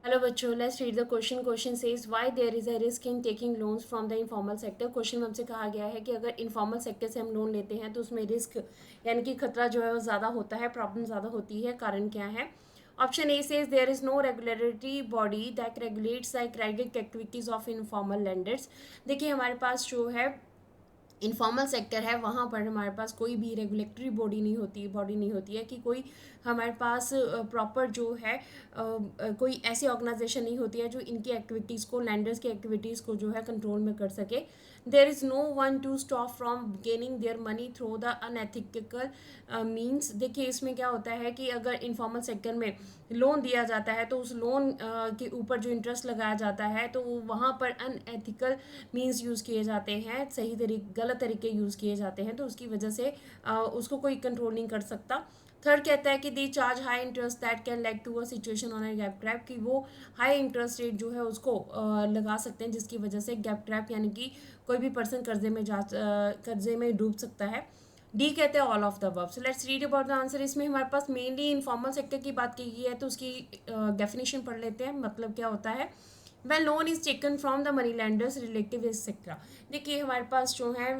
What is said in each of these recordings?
Hello बच्चों, let's read the question. Question says why there is a risk in taking loans from the informal sector. Question में हमसे कहा गया है कि अगर इनफॉर्मल सेक्टर से हम लोन लेते हैं तो उसमें रिस्क यानी कि खतरा जो है वो ज़्यादा होता है, प्रॉब्लम ज़्यादा होती है। कारण क्या है? Option A says there is no regulatory body that regulates the credit activities of informal lenders. देखिए, हमारे पास जो है इनफॉर्मल सेक्टर है, वहाँ पर हमारे पास कोई भी रेगुलेटरी बॉडी नहीं होती है कि कोई हमारे पास प्रॉपर जो है कोई ऐसी ऑर्गेनाइजेशन नहीं होती है जो इनकी एक्टिविटीज़ को, लैंडर्स की एक्टिविटीज़ को जो है कंट्रोल में कर सके। There is no one to stop from gaining their money through the unethical means. देखिए, इसमें क्या होता है कि अगर इनफॉर्मल सेक्टर में लोन दिया जाता है तो उस लोन के ऊपर जो इंटरेस्ट लगाया जाता है तो वहाँ पर अनएथिकल मीन्स यूज़ किए जाते हैं, सही तरीके गलत तरीके यूज़ किए जाते हैं, तो उसकी वजह से उसको कोई कंट्रोल नहीं कर सकता। थर्ड कहता है कि the charge high interest that can lead to a situation on a gap trap, कि वो हाई इंटरेस्ट रेट जो है उसको लगा सकते हैं जिसकी वजह से गैप ट्रैप यानी कि कोई भी पर्सन कर्जे में डूब सकता है। डी कहते हैं all of the above. So let's read about the answer. इसमें हमारे पास मेनली इनफॉर्मल सेक्टर की बात की गई है, तो उसकी डेफिनेशन पढ़ लेते हैं। मतलब क्या होता है? when loan is taken from the money lenders relative etcetera. देखिए, हमारे पास जो है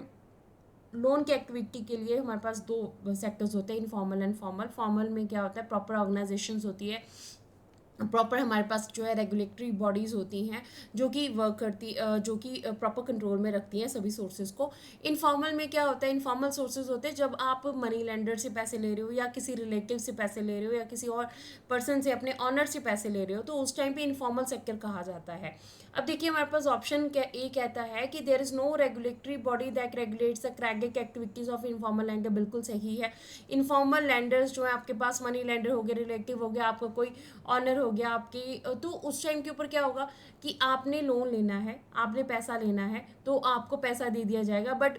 लोन की एक्टिविटी के लिए हमारे पास दो सेक्टर्स होते हैं, इनफॉर्मल एंड फॉर्मल। फॉर्मल में क्या होता है? प्रॉपर ऑर्गेनाइजेशंस होती है, प्रॉपर हमारे पास जो है रेगुलेटरी बॉडीज़ होती हैं जो कि वर्क करती जो कि प्रॉपर कंट्रोल में रखती हैं सभी सोर्सेज को। इनफॉर्मल में क्या होता है? इनफॉर्मल सोर्सेज होते हैं जब आप मनी लेंडर से पैसे ले रहे हो या किसी रिलेटिव से पैसे ले रहे हो या किसी और पर्सन से, अपने ऑनर से पैसे ले रहे हो, तो उस टाइम पे इनफॉर्मल सेक्टर कहा जाता है। अब देखिए, हमारे पास ऑप्शन ए कहता है कि there is no regulatory body that regulates the credit activities of informal lender. बिल्कुल सही है। इनफॉर्मल लैंडर्स जो है, आपके पास मनी लैंडर हो गया, रिलेटिव हो गया, आपका कोई ऑनर हो गया आपकी, तो उस टाइम के ऊपर क्या होगा कि आपने लोन लेना है, आपने पैसा लेना है, तो आपको पैसा दे दिया जाएगा, बट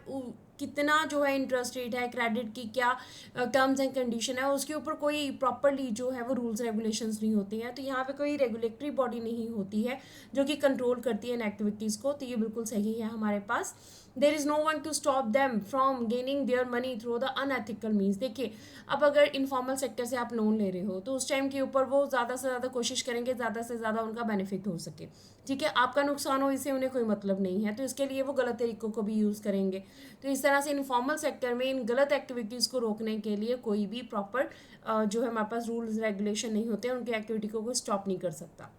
कितना जो है इंटरेस्ट रेट है, क्रेडिट की क्या टर्म्स एंड कंडीशन है, उसके ऊपर कोई प्रॉपरली जो है वो रूल्स रेगुलेशंस नहीं होती हैं। तो यहाँ पे कोई रेगुलेटरी बॉडी नहीं होती है जो कि कंट्रोल करती है इन एक्टिविटीज़ को। तो ये बिल्कुल सही है हमारे पास। There is no one to stop them from gaining their money through the unethical means. देखिए, अब अगर इनफॉर्मल सेक्टर से आप लोन ले रहे हो तो उस टाइम के ऊपर वो ज़्यादा से ज़्यादा कोशिश करेंगे ज़्यादा से ज़्यादा उनका बेनिफिट हो सके, ठीक है? आपका नुकसान हो, इससे उन्हें कोई मतलब नहीं है, तो इसके लिए वो गलत तरीकों को भी यूज़ करेंगे। तो इस तरह से इनफॉर्मल सेक्टर में इन गलत एक्टिविटीज़ को रोकने के लिए कोई भी प्रॉपर जो है हमारे पास रूल्स रेगुलेशन नहीं होते, उनकी एक्टिविटी को कोई स्टॉप नहीं कर सकता।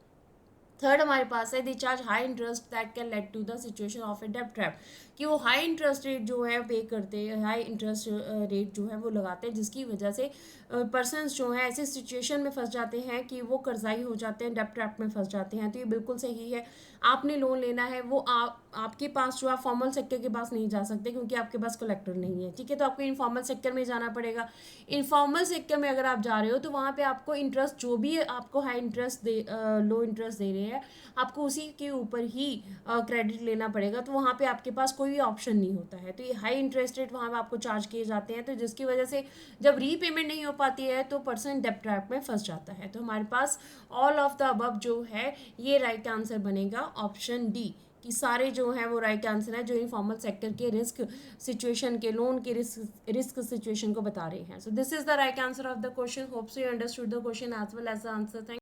थर्ड हमारे पास है the charge high interest that can lead to the situation of a डेब्ट ट्रैप, कि वो हाई इंटरेस्ट रेट जो है पे करते हैं, हाई इंटरेस्ट रेट जो है वो लगाते हैं, जिसकी वजह से पर्सनस जो है ऐसी सिचुएशन में फंस जाते हैं कि वो कर्जाई हो जाते हैं, डेब्ट ट्रैप में फंस जाते हैं। तो ये बिल्कुल सही है। आपने लोन लेना है, वो आपके पास जो, आप फॉर्मल सेक्टर के पास नहीं जा सकते क्योंकि आपके पास कलेक्टर नहीं है, ठीक है? तो आपको इनफॉर्मल सेक्टर में जाना पड़ेगा। इनफॉर्मल सेक्टर में अगर आप जा रहे हो तो वहाँ पे आपको इंटरेस्ट जो भी आपको हाई इंटरेस्ट दे, लो इंटरेस्ट दे रहे हैं, आपको उसी के ऊपर ही क्रेडिट लेना पड़ेगा। तो वहाँ पे आपके पास कोई ऑप्शन नहीं होता है, तो ये हाई इंटरेस्ट रेट वहाँ पे आपको चार्ज किए जाते हैं, तो जिसकी वजह से जब रीपेमेंट नहीं हो पाती है तो पर्सन डेब्ट ट्रैप में फंस जाता है। तो हमारे पास ऑल ऑफ द अबव जो है ये राइट आंसर बनेगा, ऑप्शन डी, कि सारे जो हैं वो राइट आंसर है जो इनफॉर्मल सेक्टर के रिस्क सिचुएशन के, लोन के रिस्क सिचुएशन को बता रहे हैं। So this is the right answer of the question. Hopes you understood the question as well as the answer. Thank